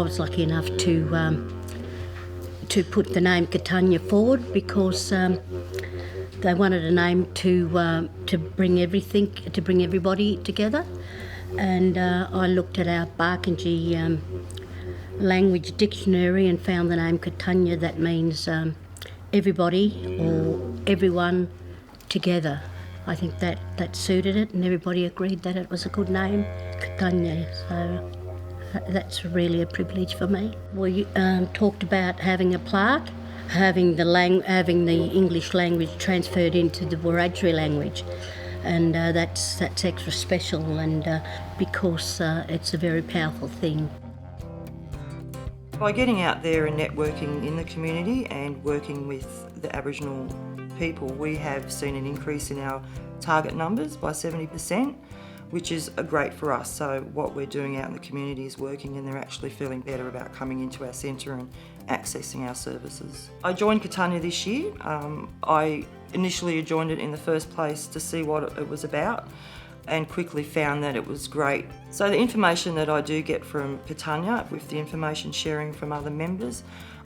was lucky enough to put the name Kutanya forward because they wanted a name to bring everybody together. And I looked at our Barkindji language dictionary and found the name Kutanya. That means everybody or everyone together. I think that suited it, and everybody agreed that it was a good name, Kutanya. So that's really a privilege for me. We talked about having a plaque, having the English language transferred into the Wiradjuri language, and that's extra special, and because it's a very powerful thing. By getting out there and networking in the community and working with the Aboriginal people, we have seen an increase in our target numbers by 70%, which is great for us. So what we're doing out in the community is working, and they're actually feeling better about coming into our centre and accessing our services. I joined Kutanya this year. I initially joined it in the first place to see what it was about, and quickly found that it was great. So the information that I do get from Kutanya, with the information sharing from other members,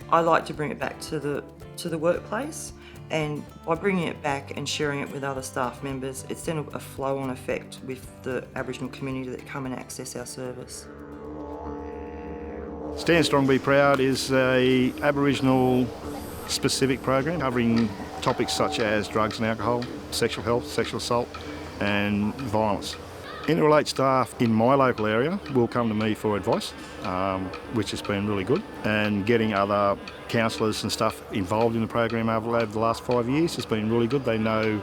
I like to bring it back to the workplace, and by bringing it back and sharing it with other staff members, it's then a flow-on effect with the Aboriginal community that come and access our service. Stand Strong, Be Proud is a Aboriginal specific program covering topics such as drugs and alcohol, sexual health, sexual assault and violence. Interrelate staff in my local area will come to me for advice, which has been really good, and getting other counsellors and stuff involved in the program over the last 5 years has been really good. They know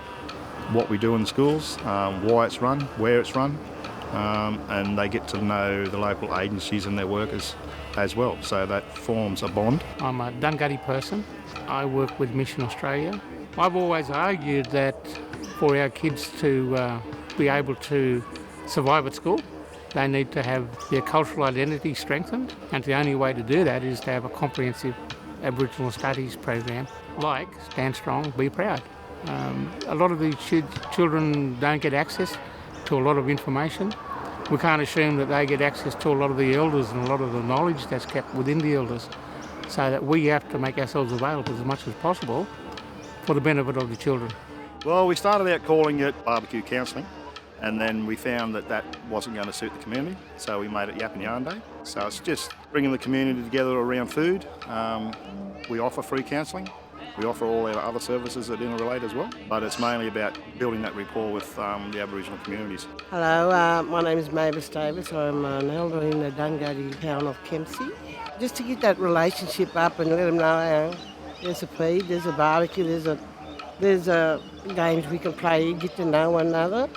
what we do in the schools, why it's run, where it's run, and they get to know the local agencies and their workers as well, so that forms a bond. I'm a Dunghutti person. I work with Mission Australia. I've always argued that for our kids to be able to survive at school, they need to have their cultural identity strengthened, and the only way to do that is to have a comprehensive Aboriginal studies program like Stand Strong, Be Proud. A lot of these children don't get access to a lot of information. We can't assume that they get access to a lot of the elders and a lot of the knowledge that's kept within the elders, so that we have to make ourselves available as much as possible for the benefit of the children. Well, we started out calling it barbecue counselling, and then we found that wasn't going to suit the community, so we made it Yap and Yarn Day. So it's just bringing the community together around food. We offer free counselling. We offer all our other services at Interrelate as well, but it's mainly about building that rapport with the Aboriginal communities. Hello, my name is Mavis Davis. I'm an elder in the Dunghutti town of Kempsey. Just to get that relationship up and let them know there's a feed, there's a barbecue, there's games we can play, get to know one another.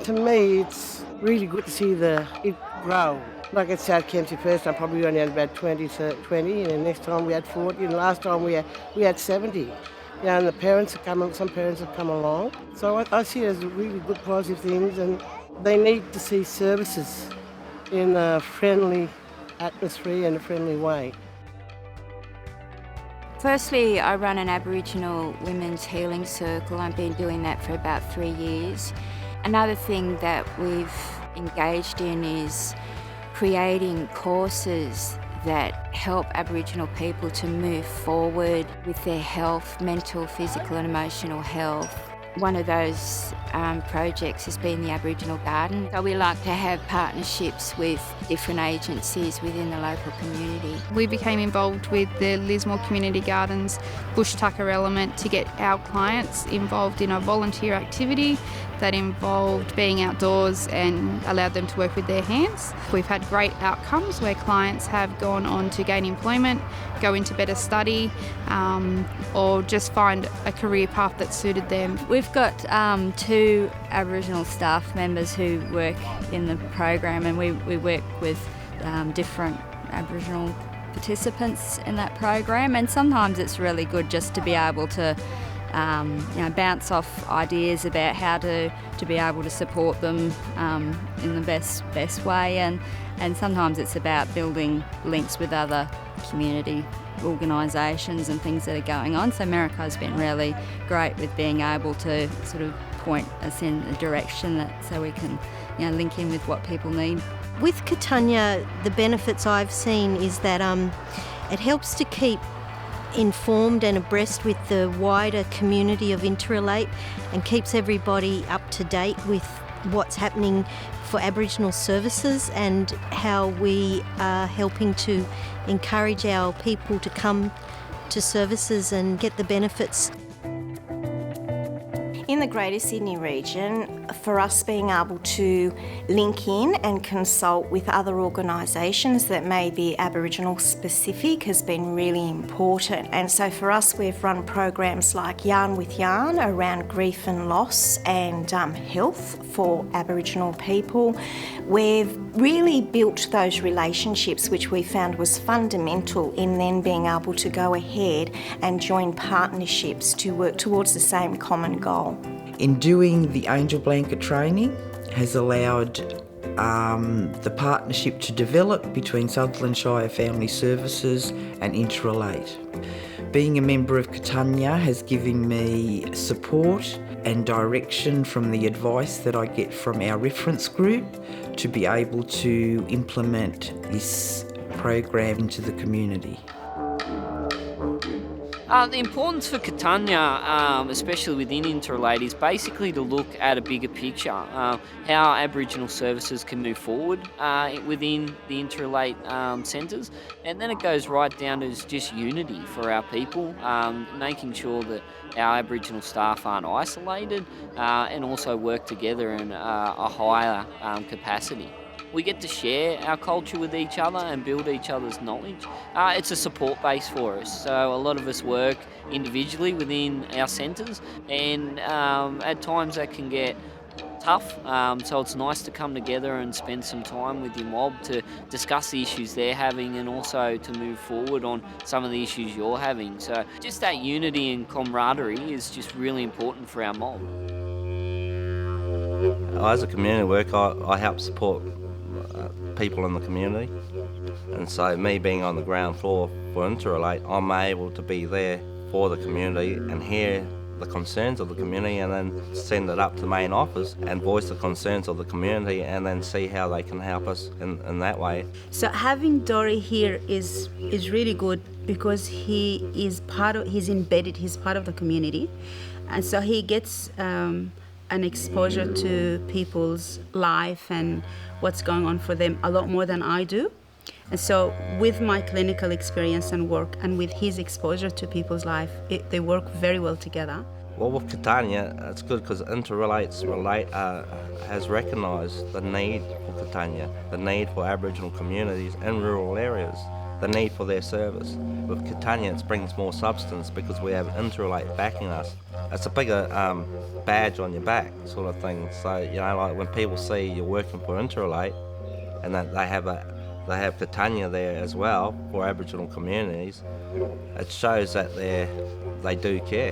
To me, it's really good to see it grow. Like at South Kempsey first time, probably only had about 20, and the next time we had 40, and last time we had 70. And some parents have come along. So I see it as really good positive things, and they need to see services in a friendly atmosphere and a friendly way. Firstly, I run an Aboriginal Women's Healing Circle. I've been doing that for about 3 years. Another thing that we've engaged in is creating courses that help Aboriginal people to move forward with their health, mental, physical and emotional health. One of those projects has been the Aboriginal Garden. So we like to have partnerships with different agencies within the local community. We became involved with the Lismore Community Gardens Bush Tucker element to get our clients involved in a volunteer activity that involved being outdoors and allowed them to work with their hands. We've had great outcomes where clients have gone on to gain employment, go into better study, or just find a career path that suited them. We've got 2 Aboriginal staff members who work in the program, and we work with different Aboriginal participants in that program, and sometimes it's really good just to be able to bounce off ideas about how to be able to support them in the best way, and sometimes it's about building links with other community organisations and things that are going on. So America's been really great with being able to sort of point us in a direction so we can link in with what people need. With Kutanya, the benefits I've seen is that it helps to keep informed and abreast with the wider community of Interrelate and keeps everybody up to date with what's happening for Aboriginal services and how we are helping to encourage our people to come to services and get the benefits. In the Greater Sydney region, for us being able to link in and consult with other organisations that may be Aboriginal specific has been really important. And so for us, we've run programs like Yarn with Yarn around grief and loss and health for Aboriginal people. We've really built those relationships, which we found was fundamental in then being able to go ahead and join partnerships to work towards the same common goal. In doing the Angel Blanket training has allowed the partnership to develop between Sutherland Shire Family Services and Interrelate. Being a member of Kutanya has given me support and direction from the advice that I get from our reference group to be able to implement this program into the community. The importance for Kutanya, especially within Interrelate, is basically to look at a bigger picture, how Aboriginal services can move forward within the Interrelate centres, and then it goes right down to just unity for our people, making sure that our Aboriginal staff aren't isolated and also work together in a higher capacity. We get to share our culture with each other and build each other's knowledge. It's a support base for us. So a lot of us work individually within our centres, and at times that can get tough. So it's nice to come together and spend some time with your mob to discuss the issues they're having and also to move forward on some of the issues you're having. So just that unity and camaraderie is just really important for our mob. As a community worker, I help support people in the community, and so me being on the ground floor for Interrelate, I'm able to be there for the community and hear the concerns of the community and then send it up to the main office and voice the concerns of the community and then see how they can help us in that way. So having Taree here is really good because he's part of the community, and so he gets an exposure to people's life and what's going on for them a lot more than I do. And so with my clinical experience and work and with his exposure to people's life, they work very well together. Well, with Kutanya, it's good because Interrelate has recognised the need for Kutanya, the need for Aboriginal communities in rural areas, the need for their service. With Kutanya, it brings more substance because we have Interrelate backing us. It's a bigger badge on your back sort of thing. So, like when people see you're working for Interrelate and that they have Kutanya there as well for Aboriginal communities, it shows that they do care.